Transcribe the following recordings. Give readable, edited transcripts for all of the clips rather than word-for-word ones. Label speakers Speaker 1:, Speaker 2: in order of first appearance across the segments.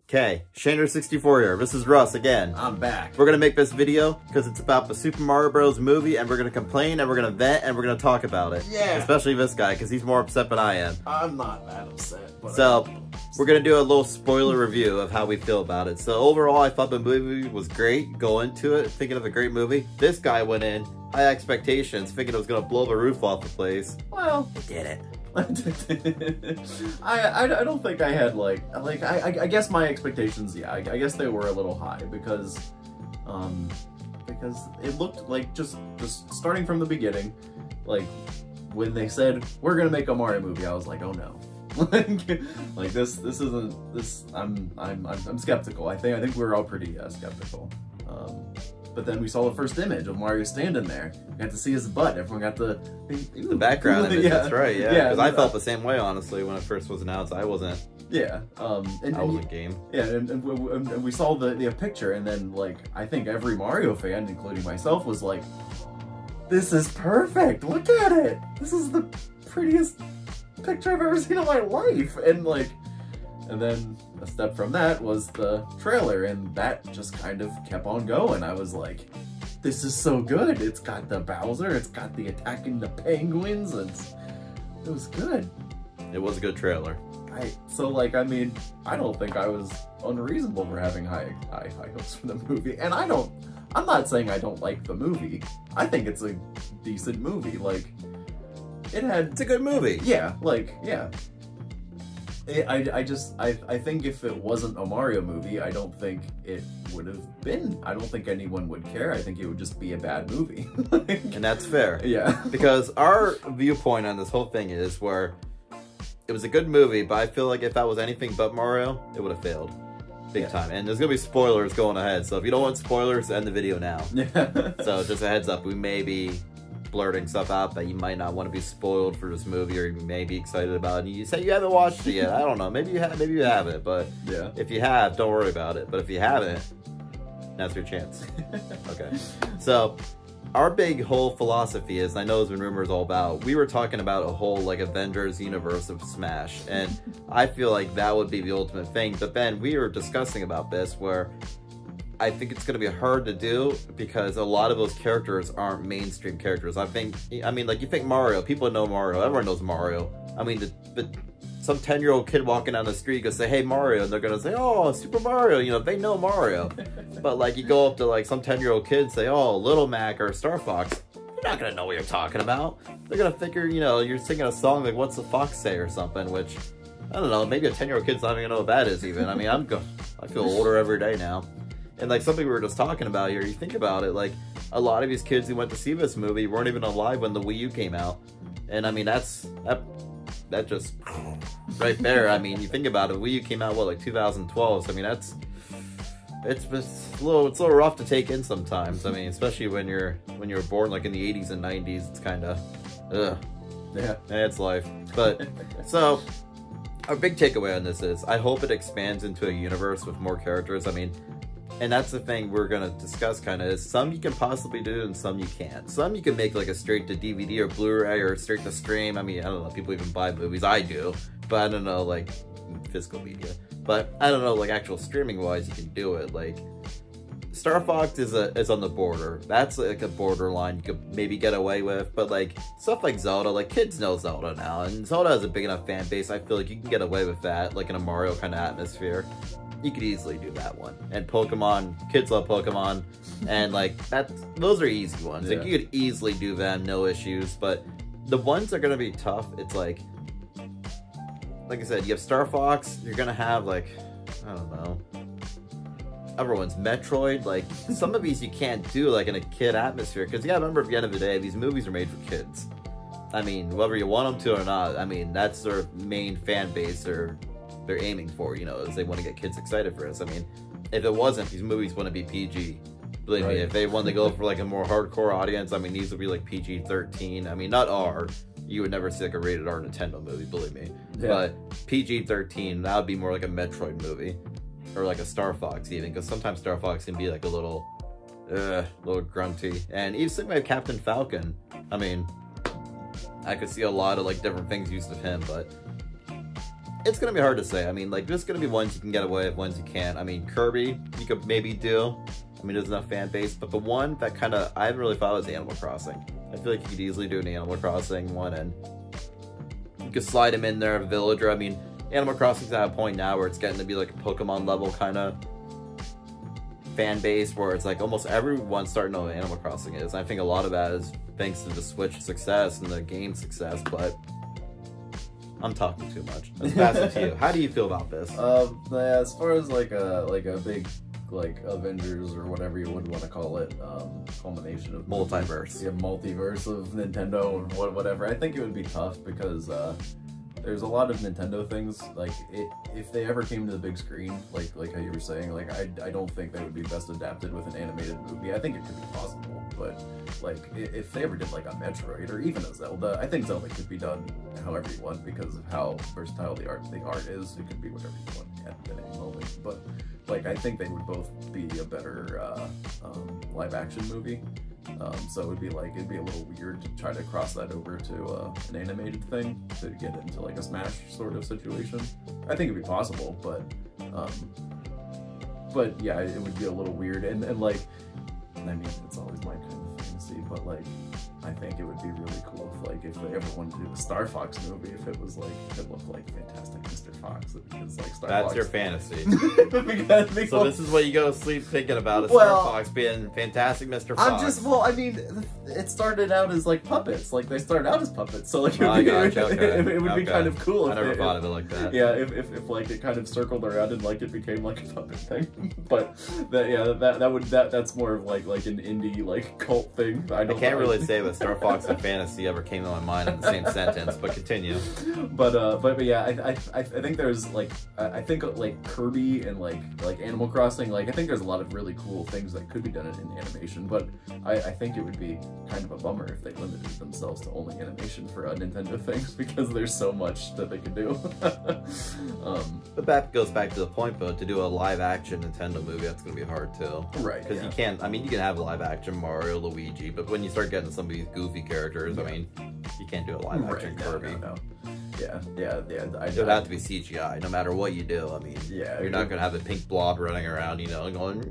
Speaker 1: Okay, Shaner64 here. This is Russ again.
Speaker 2: I'm back.
Speaker 1: We're gonna make this video because it's about the Super Mario Bros. Movie, and we're gonna complain, and we're gonna vent, and we're gonna talk about it.
Speaker 2: Yeah.
Speaker 1: Especially this guy, because he's more upset than I am.
Speaker 2: I'm not that upset. But
Speaker 1: So, we're gonna do a little spoiler review of how we feel about it. So overall, I thought the movie was great. Go into it thinking of a great movie. This guy went in high expectations, thinking it was gonna blow the roof off the place.
Speaker 2: Well,
Speaker 1: It did it.
Speaker 2: I don't think I had I guess my expectations, yeah, I guess they were a little high because it looked like just starting from the beginning, like when they said we're gonna make a Mario movie, I was like, oh no. like this isn't this. I'm skeptical. I think we were all pretty skeptical. But then we saw the first image of Mario standing there. We got to see his butt. Everyone got the
Speaker 1: background image.
Speaker 2: Yeah.
Speaker 1: That's right. Yeah.
Speaker 2: Yeah,
Speaker 1: Because I felt the same way, honestly, when it first was announced. I wasn't.
Speaker 2: Yeah.
Speaker 1: I wasn't game.
Speaker 2: Yeah, and we saw the picture, and then like I think every Mario fan, including myself, was like, "This is perfect. Look at it. This is the prettiest picture I've ever seen in my life." And then a step from that was the trailer, and that just kind of kept on going. I was like, this is so good. It's got the Bowser, it's got the attacking the penguins, and it was good.
Speaker 1: It was a good trailer.
Speaker 2: I mean, I don't think I was unreasonable for having high hopes for the movie. And I'm not saying I don't like the movie. I think it's a decent movie. Like, it's
Speaker 1: a good movie.
Speaker 2: Yeah, yeah. I think if it wasn't a Mario movie, I don't think it would have been. I don't think anyone would care. I think it would just be a bad movie.
Speaker 1: And that's fair.
Speaker 2: Yeah.
Speaker 1: Because our viewpoint on this whole thing is where it was a good movie, but I feel like if that was anything but Mario, it would have failed. Big time. And there's going to be spoilers going ahead. So if you don't want spoilers, end the video now.
Speaker 2: Yeah.
Speaker 1: So just a heads up, we may be blurting stuff out that you might not want to be spoiled for this movie, or you may be excited about it. And you say you haven't watched it yet. I don't know. Maybe you have. Maybe you haven't. But
Speaker 2: yeah,
Speaker 1: if you have, don't worry about it. But if you haven't, that's your chance. Okay. So our big whole philosophy is, I know there's been rumors all about, we were talking about a whole like Avengers universe of Smash, and I feel like that would be the ultimate thing. But then we were discussing about this where I think it's going to be hard to do because a lot of those characters aren't mainstream characters. I mean, like, you think Mario, people know Mario, everyone knows Mario. I mean, some 10-year-old kid walking down the street could say, hey, Mario, and they're going to say, oh, Super Mario, you know, they know Mario. But, like, you go up to, like, some 10-year-old kid and say, oh, Little Mac or Star Fox, they're not going to know what you're talking about. They're going to figure, you know, you're singing a song like, what's the fox say or something, which, I don't know, maybe a 10-year-old kid's not even going to know what that is even. I mean, I feel older every day now. And like something we were just talking about here, you think about it, like a lot of these kids who went to see this movie weren't even alive when the Wii U came out. And I mean, that just right there. I mean, you think about it, Wii U came out, what, like 2012? So I mean, it's a little rough to take in sometimes. I mean, especially when you're born like in the 80s and 90s, it's kind of, yeah, it's life. But so our big takeaway on this is, I hope it expands into a universe with more characters. I mean, and that's the thing we're going to discuss kind of, is some you can possibly do and some you can't. Some you can make like a straight to DVD or Blu-ray or straight to stream. I mean, I don't know, people even buy movies. I do, but I don't know, like physical media. But I don't know, like actual streaming wise, you can do it. Like Star Fox is on the border. That's like a borderline you could maybe get away with. But like stuff like Zelda, like kids know Zelda now, and Zelda has a big enough fan base. I feel like you can get away with that, like in a Mario kind of atmosphere. You could easily do that one. And Pokemon, kids love Pokemon, and like those are easy ones.
Speaker 2: Yeah.
Speaker 1: Like you could easily do them, no issues. But the ones that are gonna be tough, it's like I said, you have Star Fox, you're gonna have like, I don't know, everyone's Metroid. Like some of these you can't do like in a kid atmosphere, because you gotta remember, at the end of the day, these movies are made for kids. I mean, whether you want them to or not, I mean, that's their main fan base, or they're aiming for, you know, is they want to get kids excited for this. I mean, if it wasn't, these movies wouldn't be PG. Believe me, if they wanted to go for like a more hardcore audience, I mean, these would be like PG-13. I mean, not R. You would never see like a rated R Nintendo movie, believe me. Yeah. But PG-13, that would be more like a Metroid movie, or like a Star Fox even, because sometimes Star Fox can be like a little grunty. And even something like Captain Falcon, I mean, I could see a lot of like different things used of him, but it's gonna be hard to say. I mean, like, there's gonna be ones you can get away with, ones you can't. I mean, Kirby, you could maybe do. I mean, there's enough fan base, but the one that kind of I haven't really thought was Animal Crossing. I feel like you could easily do an Animal Crossing one, and you could slide him in there, a villager. I mean, Animal Crossing's at a point now where it's getting to be like a Pokemon level kind of fan base, where it's like almost everyone's starting to know what Animal Crossing is. I think a lot of that is thanks to the Switch success and the game success, but I'm talking too much. Let's pass it to you. How do you feel about this?
Speaker 2: As far as like a big like Avengers or whatever you would want to call it, culmination of
Speaker 1: Multiverse.
Speaker 2: Yeah, multiverse of Nintendo or whatever. I think it would be tough because there's a lot of Nintendo things, like, if they ever came to the big screen, like how you were saying, like, I don't think they would be best adapted with an animated movie. I think it could be possible, but, like, if they ever did, like, a Metroid or even a Zelda, I think Zelda could be done however you want because of how versatile the art is. It could be whatever you want at any moment, but, like, I think they would both be a better live-action movie. So it'd be a little weird to try to cross that over to an animated thing to get into like a Smash sort of situation. I think it'd be possible, but yeah, it would be a little weird. And like, I mean, it's always my kind of fantasy, but like, I think it would be really cool if they ever wanted to do a Star Fox movie, if it was like, it looked like Fantastic Mr. Fox. Because like Star
Speaker 1: That's
Speaker 2: Fox.
Speaker 1: your fantasy.
Speaker 2: because,
Speaker 1: so this is what you go to sleep thinking about, is Star Fox being Fantastic Mr. Fox.
Speaker 2: I mean, it started out as like puppets. Like they started out as puppets, so like it would be kind of cool.
Speaker 1: I never thought of it like that.
Speaker 2: Yeah, if like it kind of circled around and like it became like a puppet thing. But that's more of like an indie like cult thing. I
Speaker 1: can't really say that Star Fox and fantasy ever came to my mind in the same sentence, but continue.
Speaker 2: But yeah, I think there's like I think like Kirby and like Animal Crossing, like I think there's a lot of really cool things that could be done in animation, but I think it would be kind of a bummer if they limited themselves to only animation for Nintendo things, because there's so much that they could do.
Speaker 1: But that goes back to the point, though, to do a live action Nintendo movie, that's going to be hard too.
Speaker 2: Right.
Speaker 1: Because you can't, I mean, you can have a live action Mario, Luigi, but when you start getting some of these goofy characters, I mean, you can't do a live action Kirby.
Speaker 2: No. Yeah.
Speaker 1: It would have to be CGI, no matter what you do. I mean, you're not going to have a pink blob running around, you know, going,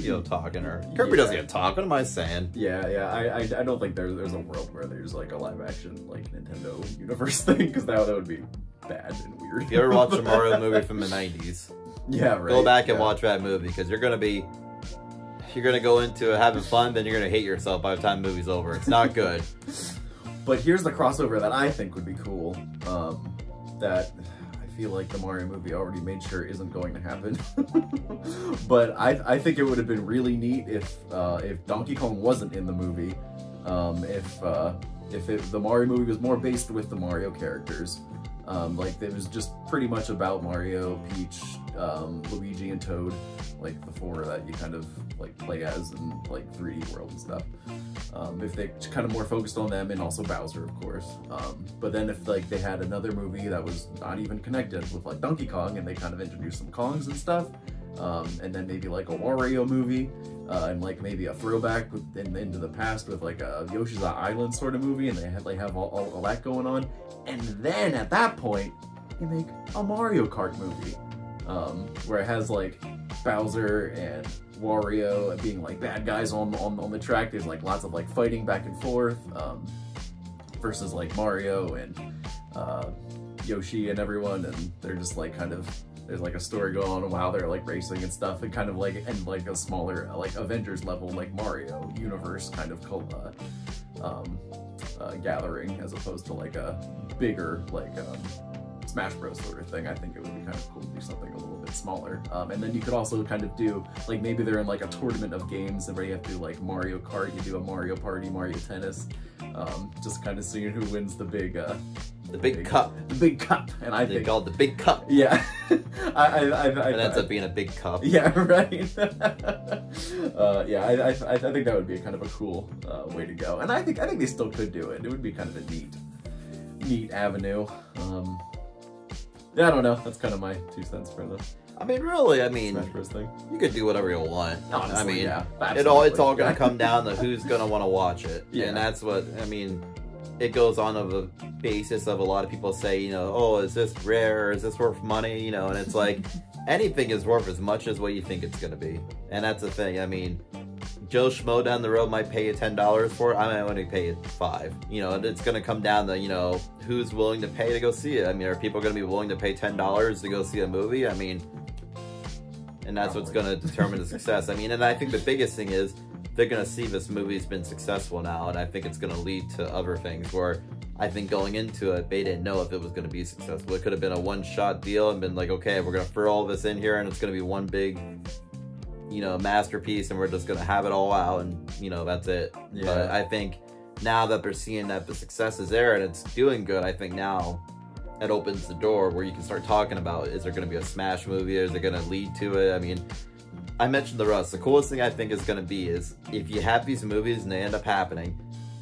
Speaker 1: you know, talking, or Kirby doesn't even talk. What am I saying?
Speaker 2: Yeah. I don't think there's a world where there's like a live action like Nintendo universe thing, because that would be bad and weird.
Speaker 1: If you ever watched a Mario movie from the 90s,
Speaker 2: yeah, right.
Speaker 1: Go back and watch that movie, because you're gonna go into having fun, then you're gonna hate yourself by the time the movie's over. It's not good.
Speaker 2: But here's the crossover that I think would be cool. That I feel like the Mario movie already made sure isn't going to happen. But I think it would have been really neat if Donkey Kong wasn't in the movie. If the Mario movie was more based with the Mario characters. Like it was just pretty much about Mario, Peach, Luigi, and Toad, like the four that you kind of like play as in like 3D world and stuff. If they kind of more focused on them, and also Bowser, of course. But then if like they had another movie that was not even connected with like Donkey Kong, and they kind of introduced some Kongs and stuff, and then maybe like a Wario movie, and like maybe a throwback into the past with like a Yoshi's Island sort of movie, and they have all that going on. And then at that point, you make a Mario Kart movie, where it has like Bowser and Wario being like bad guys on the track. There's like lots of like fighting back and forth, versus like Mario and Yoshi and everyone, and they're just like kind of, there's like a story going on while they're like racing and stuff, and kind of like, and like a smaller like Avengers level like Mario universe kind of gathering, as opposed to like a bigger like Smash Bros sort of thing. I think it would be kind of cool to do something a little bit smaller. And then you could also kind of do like, maybe they're in like a tournament of games, and where you have to do like Mario Kart, you do a Mario Party, Mario Tennis, just kind of seeing who wins the big cup. The big cup. And I think
Speaker 1: called the big cup.
Speaker 2: Yeah.
Speaker 1: It ends up being a big cup.
Speaker 2: Yeah, right. Yeah, I think that would be kind of a cool way to go. And I think they still could do it. It would be kind of a neat avenue. Yeah, I don't know. That's kind of my 2 cents for the
Speaker 1: I mean, really,
Speaker 2: Smash Bros thing.
Speaker 1: You could do whatever you want.
Speaker 2: Honestly,
Speaker 1: I mean,
Speaker 2: yeah,
Speaker 1: it's all going to come down to who's going to want to watch it. Yeah. And that's what, I mean, it goes on of a basis of a lot of people say, you know, oh, is this rare? Is this worth money? You know, and it's like anything is worth as much as what you think it's gonna be, and that's the thing. I mean, Joe Schmo down the road might pay you $10 for it. I might only pay you $5. You know, and it's gonna come down to, you know, who's willing to pay to go see it. I mean, are people gonna be willing to pay $10 to go see a movie? I mean, and that's what's gonna determine the success. I mean, and I think the biggest thing is they're gonna see this movie's been successful now, and I think it's gonna lead to other things where I think going into it, they didn't know if it was gonna be successful. It could have been a one-shot deal and been like, okay, we're gonna throw all this in here and it's gonna be one big, you know, masterpiece, and we're just gonna have it all out, and you know, that's it. Yeah. But I think now that they're seeing that the success is there and it's doing good, I think now it opens the door where you can start talking about, is there gonna be a smash movie, or is it gonna lead to it? I mean, I mentioned the Russ. The coolest thing I think is gonna be is if you have these movies and they end up happening,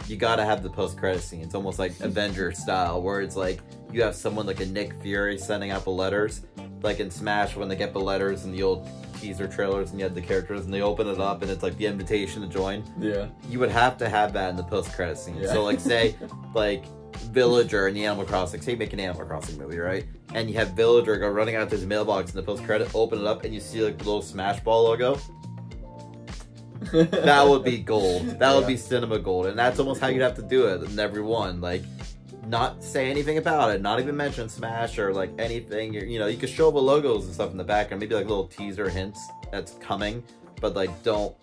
Speaker 1: you gotta have the post-credit scenes, almost like Avengers style, where it's like you have someone like a Nick Fury sending out the letters, like in Smash when they get the letters and the old teaser trailers and you had the characters and they open it up and it's like the invitation to join.
Speaker 2: Yeah. You
Speaker 1: would have to have that in the post-credit scene. Yeah. So like say like Villager in the Animal Crossing, say you make an Animal Crossing movie, right? And you have Villager go running out to his mailbox in the post-credit, open it up and you see like the little Smash Ball logo. That would be gold. That would be cinema gold. And that's almost how you'd have to do it in every one. Like, not say anything about it, not even mention Smash or like anything. You know, you could show the logos and stuff in the background, maybe like little teaser hints that's coming, but like don't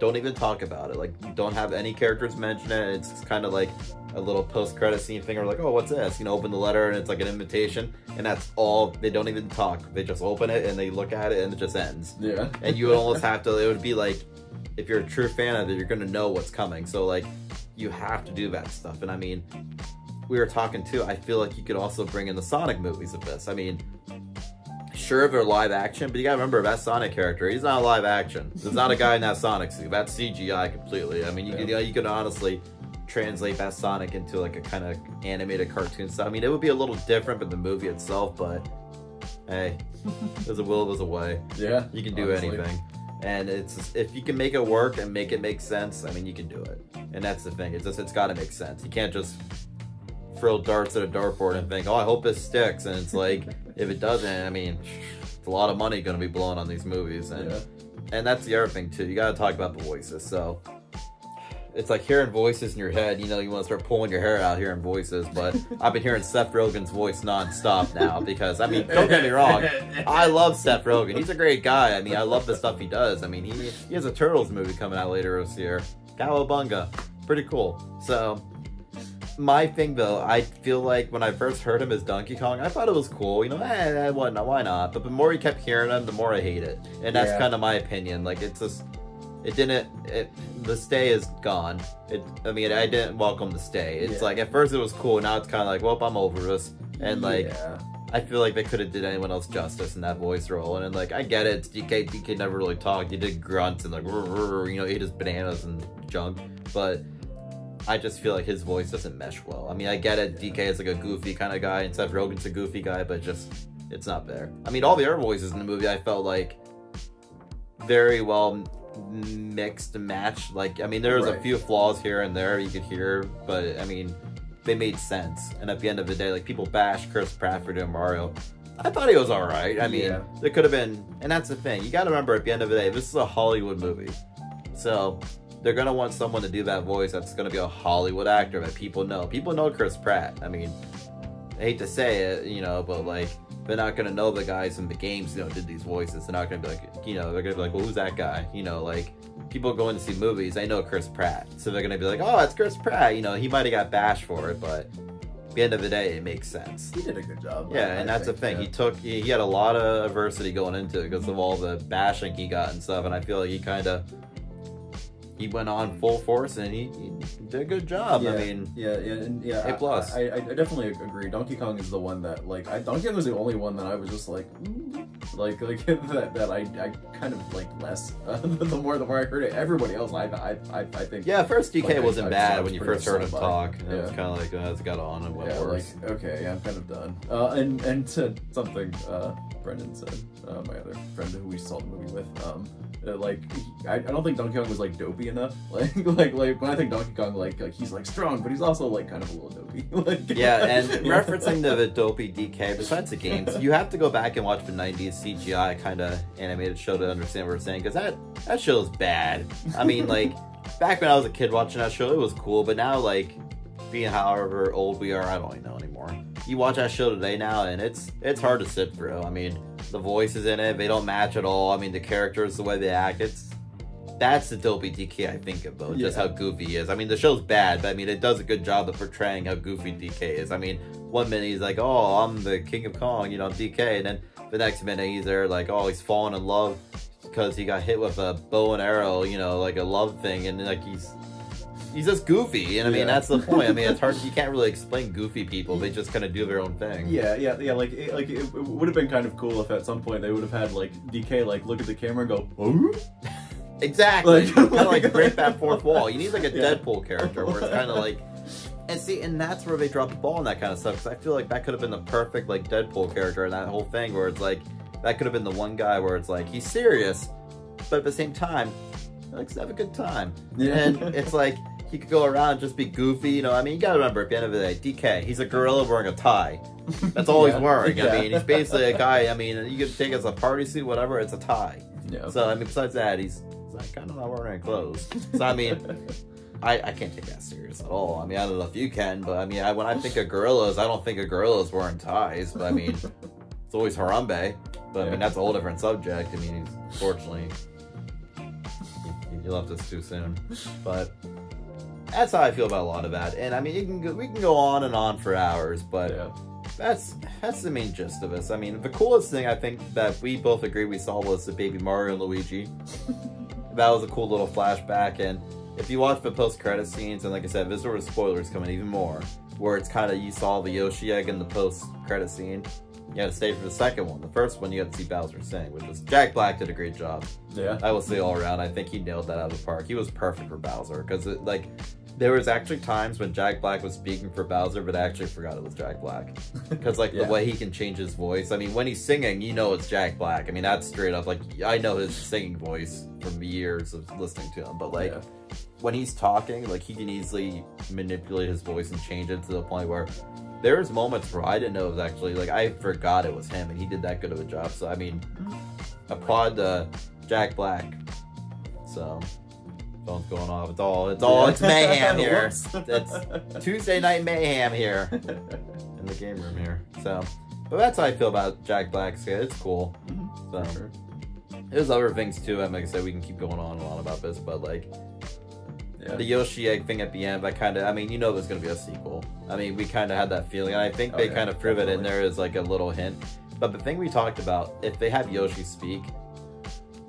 Speaker 1: even talk about it. Like, don't have any characters mention it. It's kind of like a little post-credit scene thing, or like, oh, what's this? You know, open the letter and it's like an invitation, and that's all. They don't even talk. They just open it and they look at it and it just ends. Yeah. And you would almost have to. It would be like, if you're a true fan of it, you're gonna know what's coming. So like, you have to do that stuff. And I mean, we were talking too, I feel like you could also bring in the Sonic movies of this. I mean, sure, they're live action, but you gotta remember that Sonic character, he's not live action. There's not a guy in that Sonic suit. That's CGI completely. I mean, you could honestly translate that Sonic into like a kind of animated cartoon style. I mean, it would be a little different than the movie itself, but hey, there's a will, there's a way. Yeah, you can do anything. And it's, if you can make it work and make it make sense, I mean, you can do it. And that's the thing. It's just, it's got to make sense. You can't just throw darts at a dartboard and think, oh, I hope this sticks. And it's like, if it doesn't, I mean, it's a lot of money going to be blown on these movies. And and that's the other thing too. You got to talk about the voices. So it's like hearing voices in your head. You know, you want to start pulling your hair out hearing voices. But I've been hearing Seth Rogen's voice nonstop now because, I mean, don't get me wrong, I love Seth Rogen. He's a great guy. I mean, I love the stuff he does. I mean, he has a Turtles movie coming out later this year. Cowabunga. Pretty cool. So my thing though, I feel like when I first heard him as Donkey Kong, I thought it was cool. You know, why not? But the more you kept hearing him, the more I hate it. And that's kind of my opinion. Like, it's just, the stay is gone. I mean, I didn't welcome the stay. It's like, at first it was cool, now it's kind of like, well, I'm over this. And like, I feel like they could have did anyone else justice in that voice role. And like, I get it, it's DK. DK never really talked. He did grunts and like, you know, ate his bananas and junk. But I just feel like his voice doesn't mesh well. I mean, I get it, DK is like a goofy kind of guy, and Seth Rogen's a goofy guy, but just, it's not there. I mean, all the other voices in the movie, I felt like very well mixed and matched. Like, I mean, there was a few flaws here and there you could hear, but I mean, they made sense. And at the end of the day, like, people bash Chris Pratt for doing Mario. I thought he was all right. I mean, there could have been, and that's the thing. You got to remember, at the end of the day, this is a Hollywood movie, so they're gonna want someone to do that voice that's gonna be a Hollywood actor that people know. People know Chris Pratt. I mean, I hate to say it, you know, but like, they're not gonna know the guys in the games, you know, did these voices. They're not gonna be like, you know, they're gonna be like, well, who's that guy? You know, like, people going to see movies, they know Chris Pratt, so they're gonna be like, oh, it's Chris Pratt. You know, he might have got bashed for it, but at the end of the day, it makes sense.
Speaker 2: He did a good job.
Speaker 1: Yeah, and that's the thing. He had a lot of adversity going into it because of all the bashing he got and stuff, and I feel like he went on full force and he did a good job. I mean, A plus.
Speaker 2: I definitely agree. Donkey Kong is the one that, like, Donkey Kong was the only one that I was just like like that I kind of like less. The more I heard it, everybody else I think.
Speaker 1: Yeah, first DK
Speaker 2: like,
Speaker 1: wasn't
Speaker 2: I
Speaker 1: bad
Speaker 2: was
Speaker 1: when you
Speaker 2: pretty
Speaker 1: first heard him
Speaker 2: upset by
Speaker 1: talk.
Speaker 2: it.
Speaker 1: It was kind of like, it's got on and went worse.
Speaker 2: Like, okay, I'm kind of done. And to something Brendan said, my other friend who we saw the movie with, like, I don't think Donkey Kong was like dopey enough. Like when I think Donkey Kong, like he's like strong, but he's also like kind of a little dopey. Like,
Speaker 1: yeah, and referencing to the dopey DK, besides the games, you have to go back and watch the 90s CGI kind of animated show to understand what we're saying, because that show is bad. I mean, like, back when I was a kid watching that show, it was cool, but now, like, being however old we are, I don't even know anymore. You watch that show today now, and it's hard to sit through. I mean, the voices in it, they don't match at all. I mean, the characters, the way they act, that's the dopey DK I think of, though. Just how goofy he is. I mean, the show's bad, but I mean, it does a good job of portraying how goofy DK is. I mean, one minute he's like, oh, I'm the King of Kong, you know, I'm DK, and then the next minute he's there like, oh, he's falling in love because he got hit with a bow and arrow, you know, like a love thing, and like he's just goofy, and I mean, that's the point. I mean, it's hard, you can't really explain goofy people, they just kind of do their own thing.
Speaker 2: Yeah, like it would have been kind of cool if at some point they would have had like DK like look at the camera and go, oh?
Speaker 1: Exactly. Like, kind of like break that fourth wall. You need like a Deadpool character where it's kind of like, and see, and that's where they drop the ball and that kind of stuff, because I feel like that could have been the perfect like Deadpool character in that whole thing, where it's like, that could have been the one guy where it's like, he's serious, but at the same time, he likes to have a good time. Yeah. And it's like, he could go around and just be goofy, you know. I mean, you gotta remember, at the end of the day, DK, he's a gorilla wearing a tie. That's all he's wearing. I mean, he's basically a guy, I mean, you could take it as a party suit, whatever, it's a tie. Yeah. So, I mean, besides that, he's like, kind of not wearing any clothes. So, I mean, I can't take that serious at all. I mean, I don't know if you can, but I mean, when I think of gorillas, I don't think of gorillas wearing ties, but I mean, it's always Harambe. But I mean, that's a whole different subject. I mean, unfortunately, you left us too soon. But that's how I feel about a lot of that. And I mean, we can go on and on for hours, but that's the main gist of this. I mean, the coolest thing I think that we both agree we saw was the baby Mario and Luigi. That was a cool little flashback, and if you watch the post-credit scenes, and like I said, there's sort of spoilers coming even more, where it's kind of, you saw the Yoshi egg in the post-credit scene. You had to stay for the second one. The first one, you got to see Bowser sing, which was, Jack Black did a great job. Yeah. I will say all around, I think he nailed that out of the park. He was perfect for Bowser, because like, there was actually times when Jack Black was speaking for Bowser, but I actually forgot it was Jack Black. Because, like, the way he can change his voice. I mean, when he's singing, you know it's Jack Black. I mean, that's straight up, like, I know his singing voice from years of listening to him. But, like, when he's talking, like, he can easily manipulate his voice and change it to the point where there's moments where I didn't know it was actually, like, I forgot it was him, and he did that good of a job. So, I mean, applaud Jack Black. So, phone's going off. It's mayhem here. It's Tuesday night mayhem here in the game room here. So, but that's how I feel about Jack Black's kid. It's cool. So, there's other things too. And like I said, we can keep going on and on about this, but like the Yoshi egg thing at the end, I mean, you know, there's gonna be a sequel. I mean, we kind of had that feeling, and I think they kind of prove it in there as like a little hint. But the thing we talked about, if they have Yoshi speak,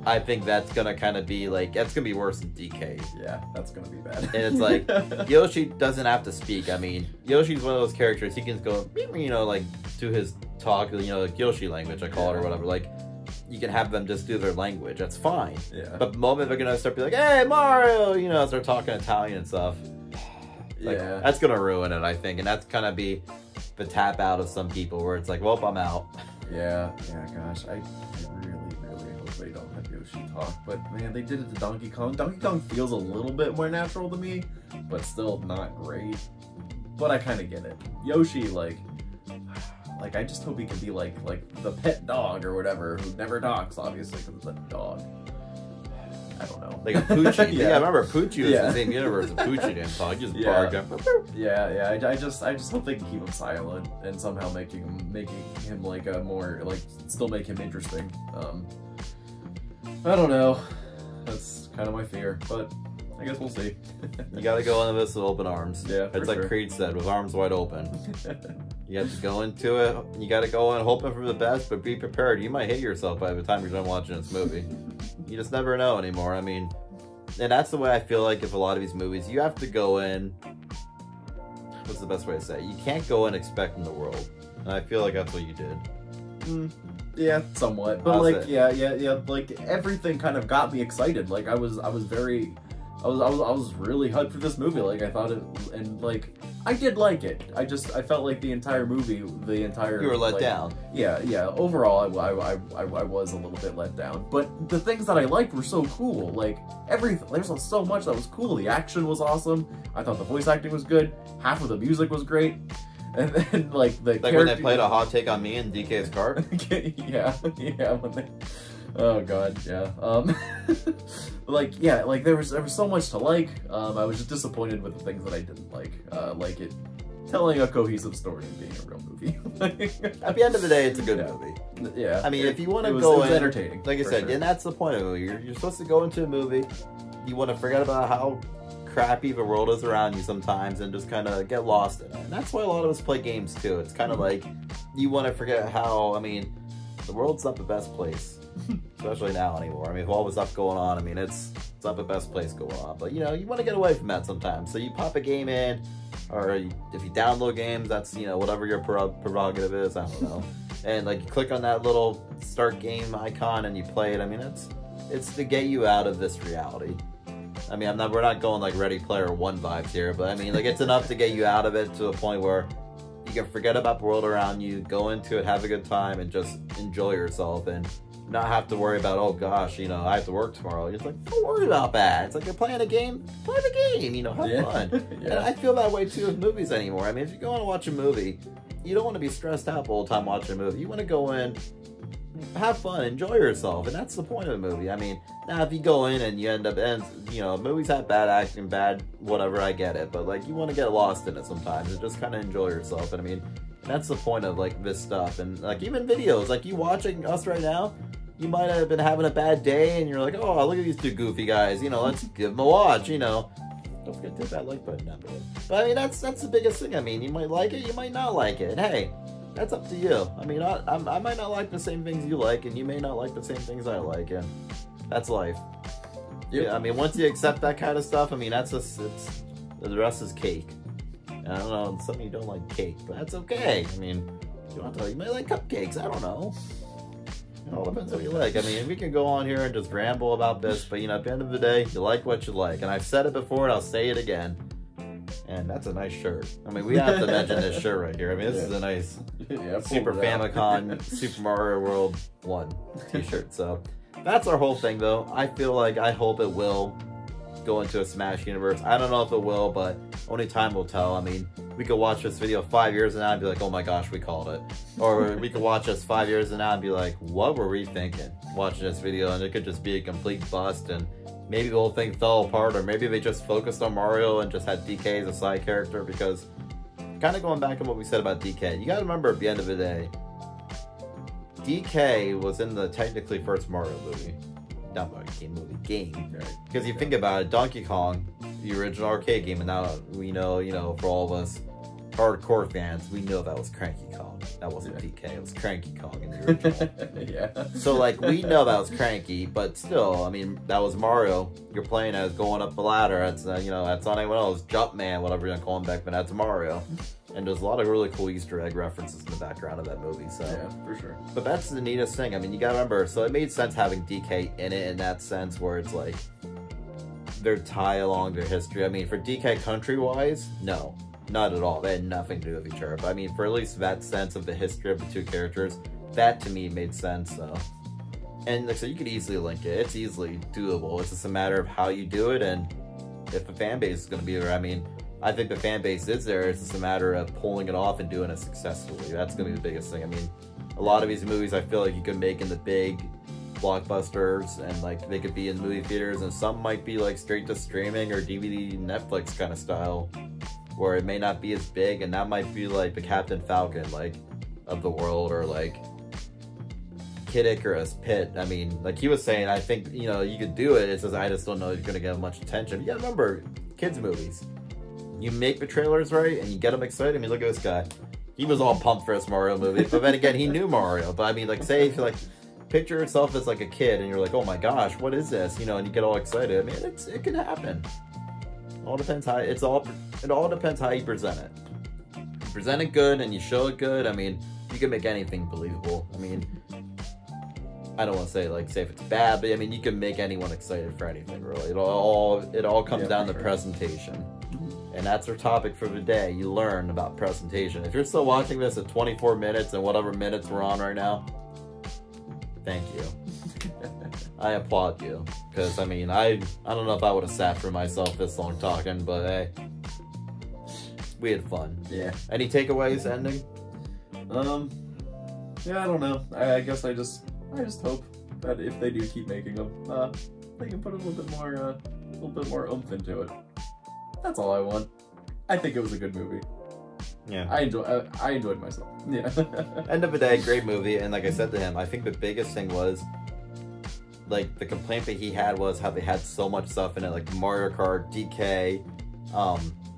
Speaker 1: I think that's gonna kind of be like, that's gonna be worse than DK.
Speaker 2: Yeah, that's gonna be bad.
Speaker 1: And it's like, Yoshi doesn't have to speak. I mean, Yoshi's one of those characters, he can go, you know, like, do his talk, you know, like Yoshi language, I call it, or whatever. Like, you can have them just do their language, that's fine. Yeah. But the moment they're gonna start being like, hey, Mario, you know, start talking Italian and stuff, like, that's gonna ruin it, I think. And that's gonna be the tap out of some people, where it's like, well, I'm out.
Speaker 2: Yeah, gosh, I really hope they don't have Yoshi talk, but man, they did it to Donkey Kong. Donkey Kong feels a little bit more natural to me, but still not great. But I kind of get it. Yoshi, like I just hope he can be like the pet dog or whatever, who never talks, obviously, because it's a dog. I don't know.
Speaker 1: Like a Poochie. Yeah, I remember Poochie was the same universe. A Poochie didn't talk, just barked.
Speaker 2: I just hope they can keep him silent and somehow making him like a more, like, still make him interesting. I don't know. That's kind of my fear, but I guess we'll see.
Speaker 1: You gotta go into this with open arms. Yeah, it's like Creed said, with arms wide open. You have to go into it. You gotta go in hoping for the best, but be prepared. You might hate yourself by the time you're done watching this movie. You just never know anymore. I mean, and that's the way I feel like with a lot of these movies. You have to go in. What's the best way to say it? You can't go in expecting the world. And I feel like that's what you did.
Speaker 2: Yeah, somewhat. But
Speaker 1: How's
Speaker 2: like,
Speaker 1: it?
Speaker 2: yeah. Like everything kind of got me excited. Like I was really hyped for this movie. Like I thought it, and like I did like it. I felt like the entire movie,
Speaker 1: You were let down.
Speaker 2: Yeah. Overall, I was a little bit let down. But the things that I liked were so cool. Like there's so much that was cool. The action was awesome. I thought the voice acting was good. Half of the music was great. And then, like, the
Speaker 1: when they played A Hot Take on Me in DK's car?
Speaker 2: yeah, when they... Oh, God, yeah. Like, yeah, like, there was so much to like. I was just disappointed with the things that I didn't like it telling a cohesive story and being a real movie.
Speaker 1: At the end of the day, it's a good movie.
Speaker 2: Yeah.
Speaker 1: I mean, if you want to
Speaker 2: go
Speaker 1: go
Speaker 2: in... It was
Speaker 1: in...
Speaker 2: entertaining.
Speaker 1: Like I said,
Speaker 2: sure.
Speaker 1: and that's the point of it. You're supposed to go into a movie, you want to forget about how crappy the world is around you sometimes and just kind of get lost in it. And that's why a lot of us play games too. It's kind of like you want to forget how, I mean, the world's not the best place, especially now anymore. I mean, with all the stuff going on, I mean, it's not the best place going on. But, you know, you want to get away from that sometimes. So you pop a game in, or if you download games, that's, you know, whatever your prerogative is, I don't know. And, like, you click on that little start game icon and you play it. I mean, it's to get you out of this reality. I mean, we're not going like Ready Player One vibes here, but I mean, like, it's enough to get you out of it to a point where you can forget about the world around you, go into it, have a good time, and just enjoy yourself, and not have to worry about, oh gosh, you know, I have to work tomorrow. You're just like, don't worry about that. It's like you're playing a game, play the game, you know, have fun.
Speaker 2: Yeah.
Speaker 1: And I feel that way too with movies anymore. I mean, if you're going to watch a movie, you don't want to be stressed out the whole time watching a movie. You want to go in, have fun, enjoy yourself, and that's the point of a movie. I mean, now if you go in and you end up, you know, movies have bad acting, bad whatever, I get it, but like you want to get lost in it sometimes and just kind of enjoy yourself. And I mean, that's the point of like this stuff. And like even videos, like you watching us right now, you might have been having a bad day and you're like, oh, look at these two goofy guys, you know, let's give them a watch, you know. Don't forget to hit that like button down below. But I mean, that's the biggest thing. I mean, you might like it, you might not like it. Hey, that's up to you. I mean, I might not like the same things you like, and you may not like the same things I like, and that's life.
Speaker 2: Yep.
Speaker 1: Yeah, I mean, once you accept that kind of stuff, I mean, that's just, the rest is cake. And I don't know, some of you don't like cake, but that's okay. I mean, you might like cupcakes, I don't know. It all depends what you like. I mean, we can go on here and just ramble about this, but you know, at the end of the day, you like what you like. And I've said it before, and I'll say it again. And that's a nice shirt. I mean, we have to mention this shirt right here. I mean, this is a nice Super Famicom Super Mario World 1 t-shirt. So that's our whole thing, though. I hope it will go into a Smash universe. I don't know if it will, but only time will tell. I mean, we could watch this video 5 years from now and be like, oh my gosh, we called it. Or we could watch us 5 years from now and be like, what were we thinking watching this video? And it could just be a complete bust, and maybe the whole thing fell apart, or maybe they just focused on Mario and just had DK as a side character. Because kind of going back on what we said about DK, you gotta remember at the end of the day, DK was in the technically first Mario movie. Not movie, game.
Speaker 2: Right.
Speaker 1: Because you think about it, Donkey Kong, the original arcade game, and now we know, you know, for all of us hardcore fans, we know that was Cranky Kong. That wasn't DK, it was Cranky Kong in the original.
Speaker 2: Yeah.
Speaker 1: So, like, we know that was Cranky, but still, I mean, that was Mario. You're playing as going up the ladder. That's, you know, that's not anyone else. Jumpman, whatever you're gonna call him back, but that's Mario. And there's a lot of really cool Easter egg references in the background of that movie, so.
Speaker 2: Yeah, for sure.
Speaker 1: But that's the neatest thing. I mean, you gotta remember, so it made sense having DK in it in that sense where it's like, their tie along their history. I mean, for DK country-wise, no. Not at all. They had nothing to do with each other. But I mean, for at least that sense of the history of the two characters, that to me made sense, so. And like, so you could easily link it. It's easily doable. It's just a matter of how you do it and if the fan base is going to be there. I mean, I think the fan base is there. It's just a matter of pulling it off and doing it successfully. That's going to be the biggest thing. I mean, a lot of these movies I feel like you can make in the big blockbusters and like they could be in movie theaters, and some might be like straight to streaming or DVD Netflix kind of style, where it may not be as big, and that might be like the Captain Falcon like of the world, or like Kid Icarus, Pitt. I mean, like he was saying, I think, you know, you could do it. It's just I just don't know if you're gonna get much attention. You gotta remember, kids movies, you make the trailers right and you get them excited. I mean, look at this guy. He was all pumped for this Mario movie, but then again, he knew Mario. But I mean, like, say if you like picture yourself as like a kid and you're like, oh my gosh, what is this? You know, and you get all excited. I mean, it can happen. All depends how it all depends how you present it. You present it good and you show it good. I mean, you can make anything believable. I mean, I don't want to say like say if it's bad, but I mean you can make anyone excited for anything really. It all comes down to presentation. And that's our topic for the day. You learn about presentation. If you're still watching this at 24 minutes and whatever minutes we're on right now, thank you. I applaud you. Because, I mean, I don't know if I would have sat for myself this long talking, but hey, we had fun.
Speaker 2: Yeah.
Speaker 1: Any takeaways ending?
Speaker 2: Yeah, I don't know. I guess I just hope that if they do keep making them, they can put a little bit more oomph into it. That's all I want. I think it was a good movie.
Speaker 1: Yeah.
Speaker 2: I enjoyed myself. Yeah.
Speaker 1: End of the day, great movie. And like I said to him, I think the biggest thing was, like, the complaint that he had was how they had so much stuff in it, like Mario Kart, DK,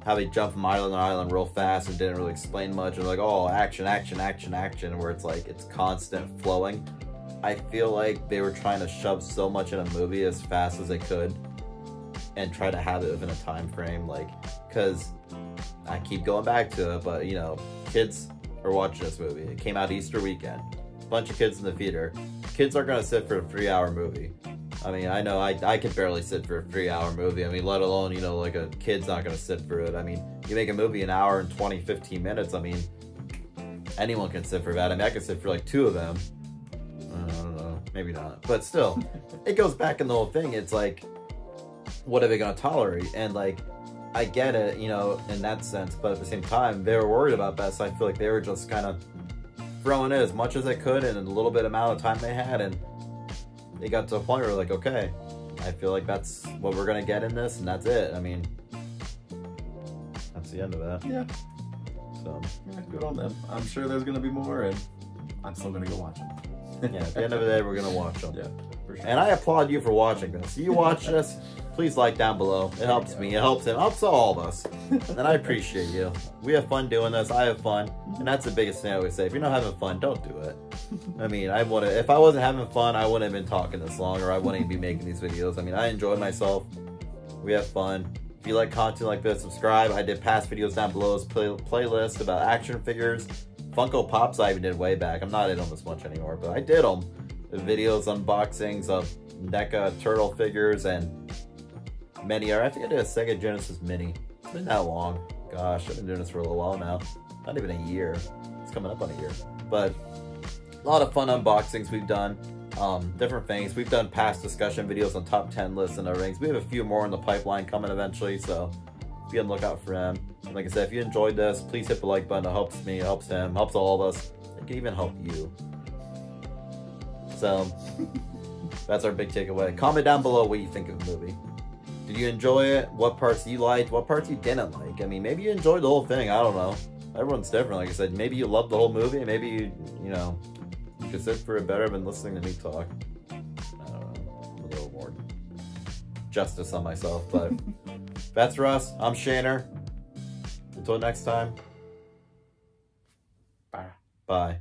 Speaker 1: how they jump from island to island real fast and didn't really explain much. And like, oh, action, action, action, action, where it's like, it's constant flowing. I feel like they were trying to shove so much in a movie as fast as they could and try to have it within a time frame, like, because I keep going back to it, but, you know, kids are watching this movie. It came out Easter weekend. A bunch of kids in the theater. Kids aren't going to sit for a 3-hour movie. I mean, I know I could barely sit for a 3-hour movie. I mean, let alone, you know, like a kid's not going to sit for it. I mean, you make a movie an hour and 20, 15 minutes. I mean, anyone can sit for that. I mean, I could sit for like 2 of them. I don't know. Maybe not. But still, it goes back in the whole thing. It's like, what are they going to tolerate? And like, I get it, you know, in that sense, but at the same time, they were worried about that, so I feel like they were just kind of throwing in as much as they could in a little bit amount of time they had, and they got to a point where like, okay, I feel like that's what we're going to get in this, and that's it. I mean, that's the end of that.
Speaker 2: Yeah.
Speaker 1: So,
Speaker 2: yeah, good on them. I'm sure there's going to be more, and I'm still going to go watch them.
Speaker 1: Yeah, at the end of the day, we're going to watch them.
Speaker 2: Yeah, for sure.
Speaker 1: And I applaud you for watching this. You watch this, please like down below. It helps me. It helps him. It helps all of us. And I appreciate you. We have fun doing this. I have fun. And that's the biggest thing I always say. If you're not having fun, don't do it. I mean, if I wasn't having fun, I wouldn't have been talking this long, or I wouldn't be making these videos. I mean, I enjoy myself. We have fun. If you like content like this, subscribe. I did past videos down below. It's playlist about action figures. Funko Pops I even did way back. I'm not in them as much anymore, but I did them. The videos, unboxings of NECA turtle figures and many. I think I did a Sega Genesis Mini. It's been that long. Gosh, I've been doing this for a little while now. Not even a year. It's coming up on a year. But a lot of fun unboxings we've done. Different things. We've done past discussion videos on top 10 lists and everything. So we have a few more in the pipeline coming eventually, so be on the lookout for them. And like I said, if you enjoyed this, please hit the like button. It helps me, it helps him, helps all of us. It can even help you. So that's our big takeaway. Comment down below what you think of the movie. Did you enjoy it? What parts you liked? What parts you didn't like? I mean, maybe you enjoyed the whole thing. I don't know. Everyone's different. Like I said, maybe you loved the whole movie. Maybe you know, you could sit for it better than listening to me talk. I don't know. A little more justice on myself. But that's Russ. I'm Shaner. Until next time.
Speaker 2: Bye.
Speaker 1: Bye.